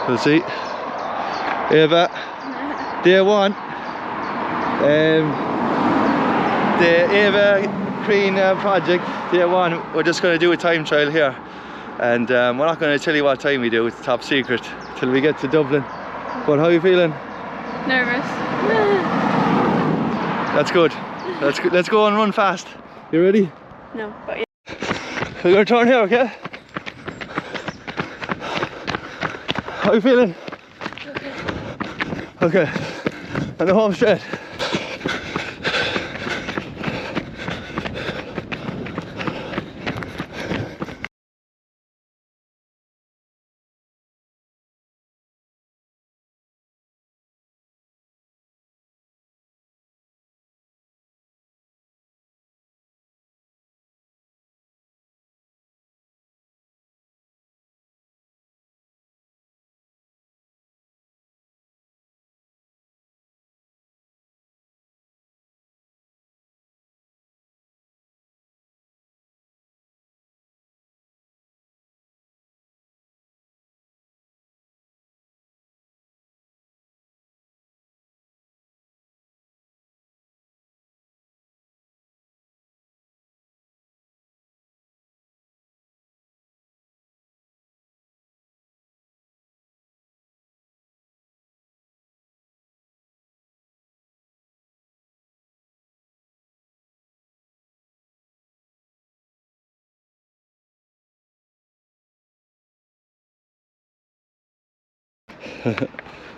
We'll see. Ava, day one. The Ava Crean project, day one. We're just going to do a time trial here. And we're not going to tell you what time we do, it's top secret till we get to Dublin. But how are you feeling? Nervous. That's good. Let's go and run fast. You ready? No, but yeah. We're going to turn here, okay? How are you feeling? Okay. And the home straight.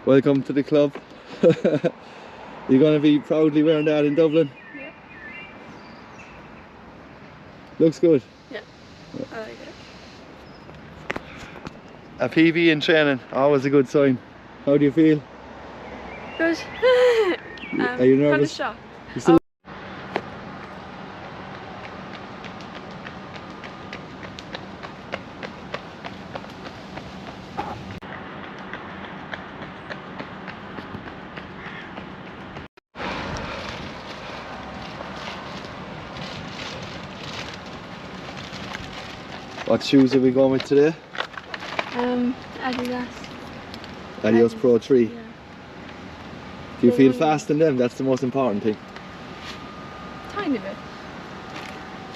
Welcome to the club. You're going to be proudly wearing that in Dublin? Yeah. Looks good. Yeah, I like it. A PB in training, always a good sign. How do you feel? Good. Are you nervous? Kind of Still... What shoes are we going with today? Adidas. Adios Pro 3. Yeah. Do you feel fast in them? That's the most important thing. Tiny bit.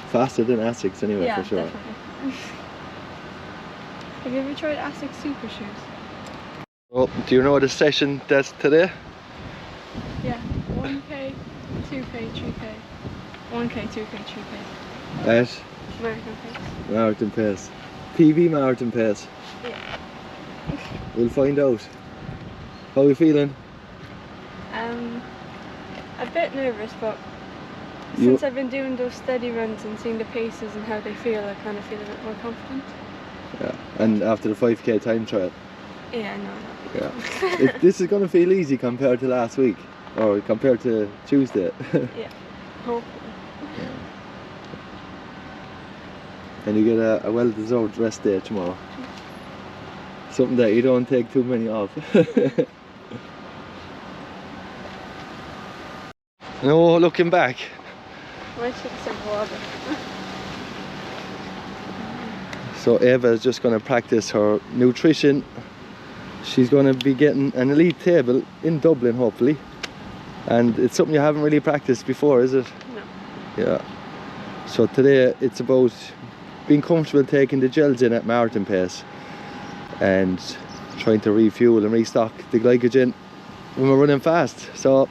Faster than Asics anyway, Yeah, for sure. Definitely. Have you ever tried Asics Super Shoes? Oh, do you know the session that's today? Yeah, 1K, 2K, 3K. 1K, 2K, 3K. At American pace. Marathon pace. PB marathon pace. Yeah. We'll find out. How are you feeling? A bit nervous, but since I've been doing those steady runs and seeing the paces and how they feel, I kind of feel a bit more confident. Yeah, and after the 5K time trial. Yeah, no. Yeah. This is going to feel easy compared to last week, or compared to Tuesday. Yeah, hopefully. And you get a well-deserved rest day tomorrow. Something that you don't take too many of. No, looking back. Might take some water. So Ava is just going to practice her nutrition. She's going to be getting an elite table in Dublin, hopefully. And it's something you haven't really practiced before, is it? No. Yeah. So today it's about being comfortable taking the gels in at marathon pace and trying to refuel and restock the glycogen when we're running fast. So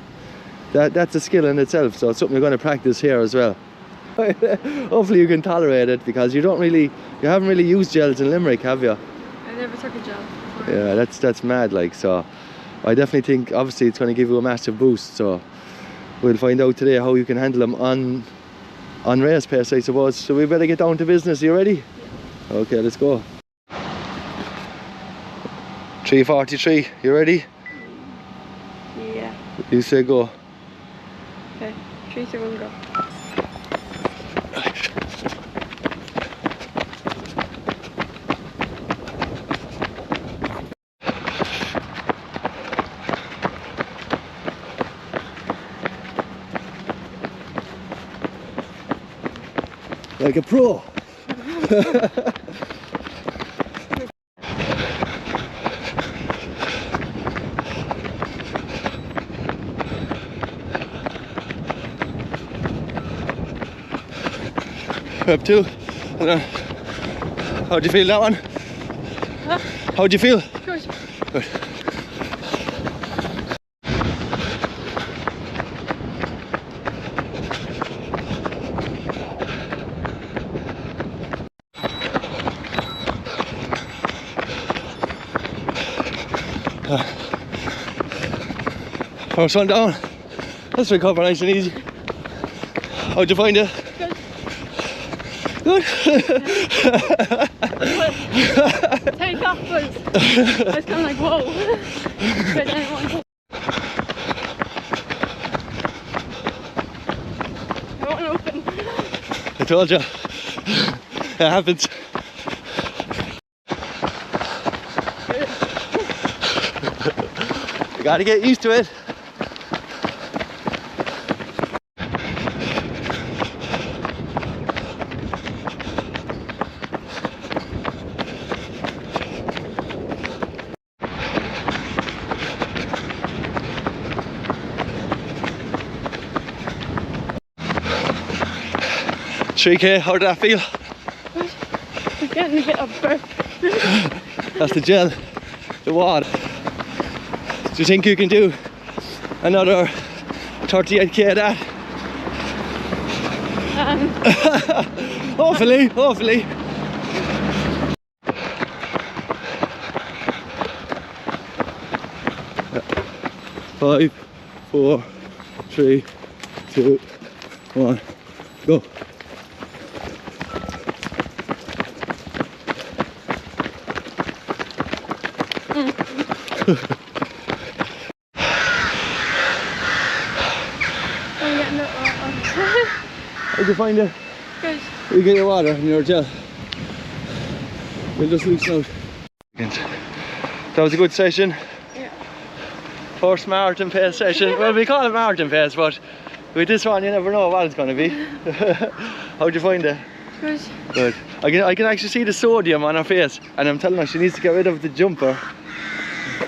that's a skill in itself, so it's something you're going to practice here as well. Hopefully you can tolerate it, because you haven't really used gels in Limerick, have you? I never took a gel before. Yeah, that's mad, like. So I definitely think obviously it's going to give you a massive boost, so we'll find out today how you can handle them on race pace, I suppose. So we better get down to business. You ready? Yeah. Okay, let's go. 3:43, you ready? Yeah. You say go. Okay, 3, 2, 1, go. Like a pro. We're up 2. How'd you feel that one? Huh? How'd you feel? Good. Good. First one down. Let's recover nice and easy. How'd you find it? Good. Good. Take off was. I was kind of like, whoa. But then it won't open. I told you. It happens. You gotta get used to it. $3K, how did that feel? I'm getting a bit of burp. That's the gel, the water. Do you think you can do another 38K of that? Hopefully, hopefully. Five, 4, 3, 2, 1, go. How'd you find it? Good. You get your water and your gel. You'll just loosen out. That was a good session. Yeah. First marathon pace session. Well, we call it marathon pace, but with this one you never know what it's going to be. How'd you find it? Good. Good. I can actually see the sodium on her face, and I'm telling her she needs to get rid of the jumper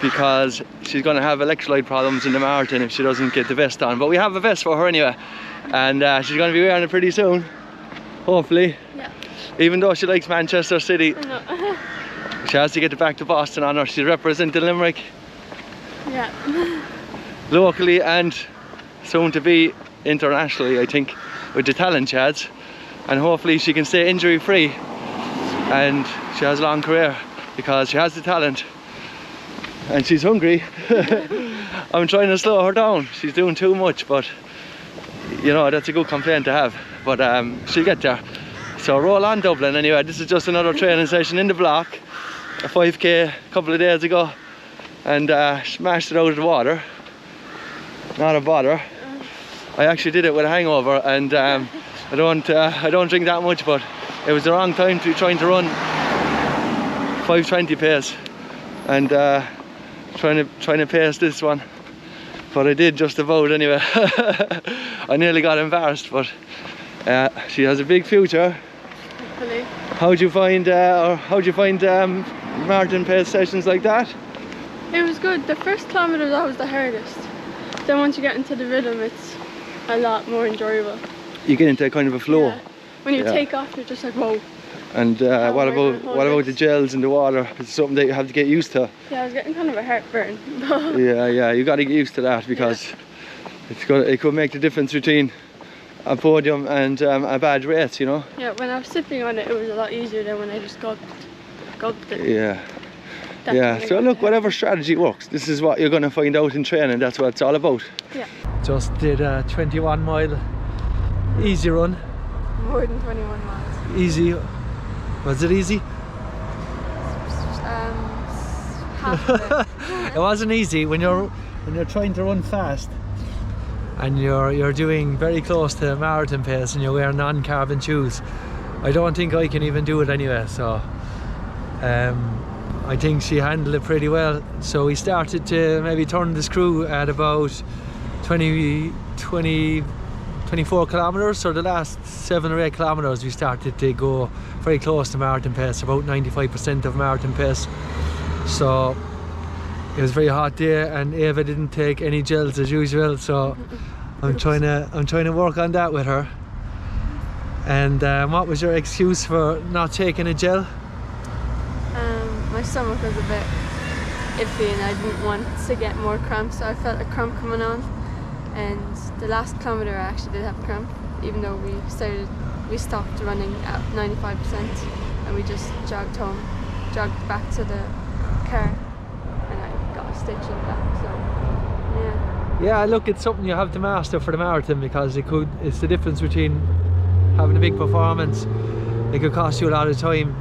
because she's going to have electrolyte problems in the marathon if she doesn't get the vest on. But we have a vest for her anyway, and she's going to be wearing it pretty soon, hopefully. Yeah. Even though she likes Manchester City, I know. she has to get it back to Boston on her. She's representing Limerick Yeah. locally and soon to be internationally, I think, with the talent she has. And hopefully she can stay injury free and she has a long career because she has the talent and she's hungry. I'm trying to slow her down. She's doing too much, but you know, that's a good complaint to have. But she'll get there. So roll on, Dublin. Anyway, this is just another training session in the block. A 5K a couple of days ago, and smashed it out of the water. Not a bother. I actually did it with a hangover, and I don't drink that much, but it was the wrong time to be trying to run 5:20 pace and trying to pace this one. But I did just about anyway. I nearly got embarrassed, but she has a big future. Hopefully. How'd you find marathon pace sessions like that? It was good. The first kilometre was always the hardest. Then once you get into the rhythm, it's a lot more enjoyable. You get into a kind of a flow. Yeah. When you take off, you're just like, whoa. And what about the gels in the water? It's something that you have to get used to. Yeah, I was getting kind of a heartburn. yeah, you got to get used to that because it could make the difference between a podium and a bad race, you know. Yeah, when I was sipping on it, it was a lot easier than when I just gulped it. Yeah. Yeah, so look, whatever strategy works, this is what you're going to find out in training. That's what it's all about. Yeah. Just did a 21-mile easy run. More than 21 miles. Easy. Was it easy? Half of it. It wasn't easy when you're trying to run fast and you're doing very close to marathon pace and you're wearing non-carbon shoes. I don't think I can even do it anyway, so I think she handled it pretty well. So we started to maybe turn the screw at about 24 kilometers, so the last 7 or 8 kilometers we started to go very close to marathon pace, about 95% of marathon pace. So it was a very hot day and Ava didn't take any gels as usual, so I'm trying to work on that with her. And what was your excuse for not taking a gel? My stomach was a bit iffy and I didn't want to get more cramps, so I felt a cramp coming on. And the last kilometre I actually did have a cramp, even though we stopped running at 95% and we just jogged back to the car, and I got a stitch in the back, so yeah. Yeah, look, it's something you have to master for the marathon, because it's the difference between having a big performance. It could cost you a lot of time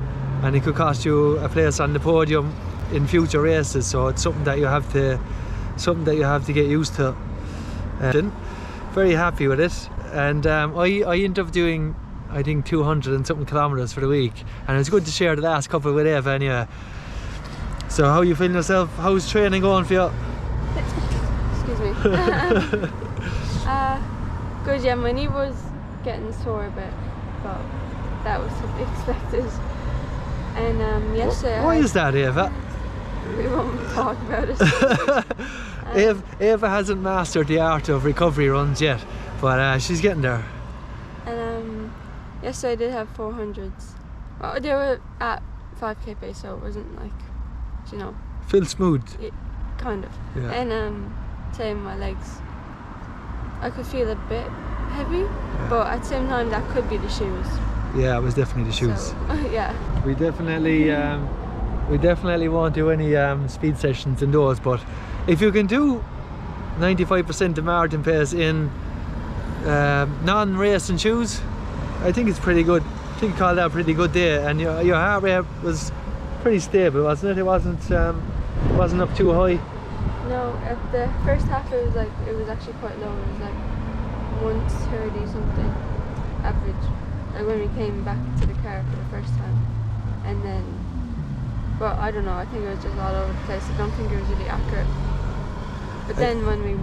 and it could cost you a place on the podium in future races, so it's something that you have to get used to. Very happy with it. And I ended up doing, I think, 200 and something kilometres for the week, and it was good to share the last couple with Ava anyway. So how are you feeling yourself? How's training going for you? Excuse me. Good, yeah, my knee was getting sore a bit, but that was to be expected. And yesterday Why is that, Ava? We won't talk about it. Ava hasn't mastered the art of recovery runs yet, but she's getting there. And yesterday I did have 400s. Well, they were at 5k pace, so it wasn't like, you know, Feel smooth. kind of. Yeah. And today my legs, I could feel a bit heavy, but at the same time that could be the shoes. Yeah, it was definitely the shoes. So, yeah. We definitely won't do any speed sessions indoors, but if you can do 95% of marathon pace in non-racing shoes, I think it's pretty good. I think you called that a pretty good day, and your heart rate was pretty stable, wasn't it? It wasn't up too high. No, at the first half it was actually quite low. It was like 130 something average, like when we came back to the car for the first time. And then, but I don't know, I think it was just all over the place. I don't think it was really accurate. But then when we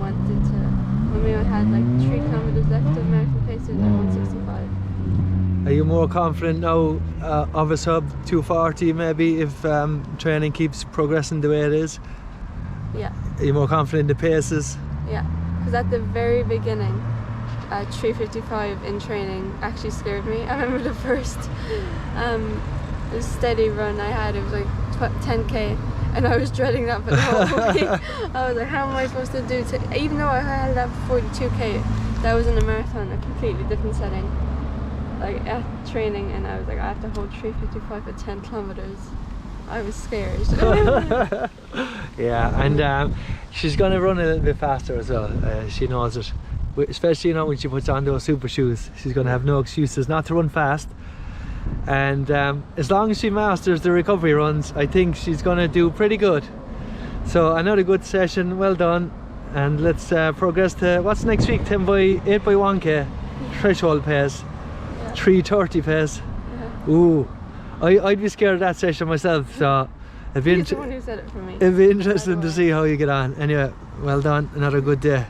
had like 3 kilometres left of marathon pace, it was like 165. Are you more confident now of a sub 240 maybe, if training keeps progressing the way it is? Yeah. Are you more confident in the paces? Yeah, because at the very beginning, 3:55 in training actually scared me. I remember the first steady run I had, it was like 10k, and I was dreading that for the whole week. I was like, how am I supposed to do even though I had that 42k, that was in a marathon, a completely different setting, like at training, and I was like, I have to hold 3:55 for 10 kilometers. I was scared. Yeah, and she's going to run a little bit faster as well. She knows it, especially when she puts on those super shoes. She's going to have no excuses not to run fast. And as long as she masters the recovery runs, I think she's going to do pretty good. So another good session, well done. And let's progress to what's next week? 8 by 1k threshold pace, 3:30 pace. Ooh, I'd be scared of that session myself, so He's the one who said it for me. It'd be interesting to see how you get on. Anyway, well done, another good day.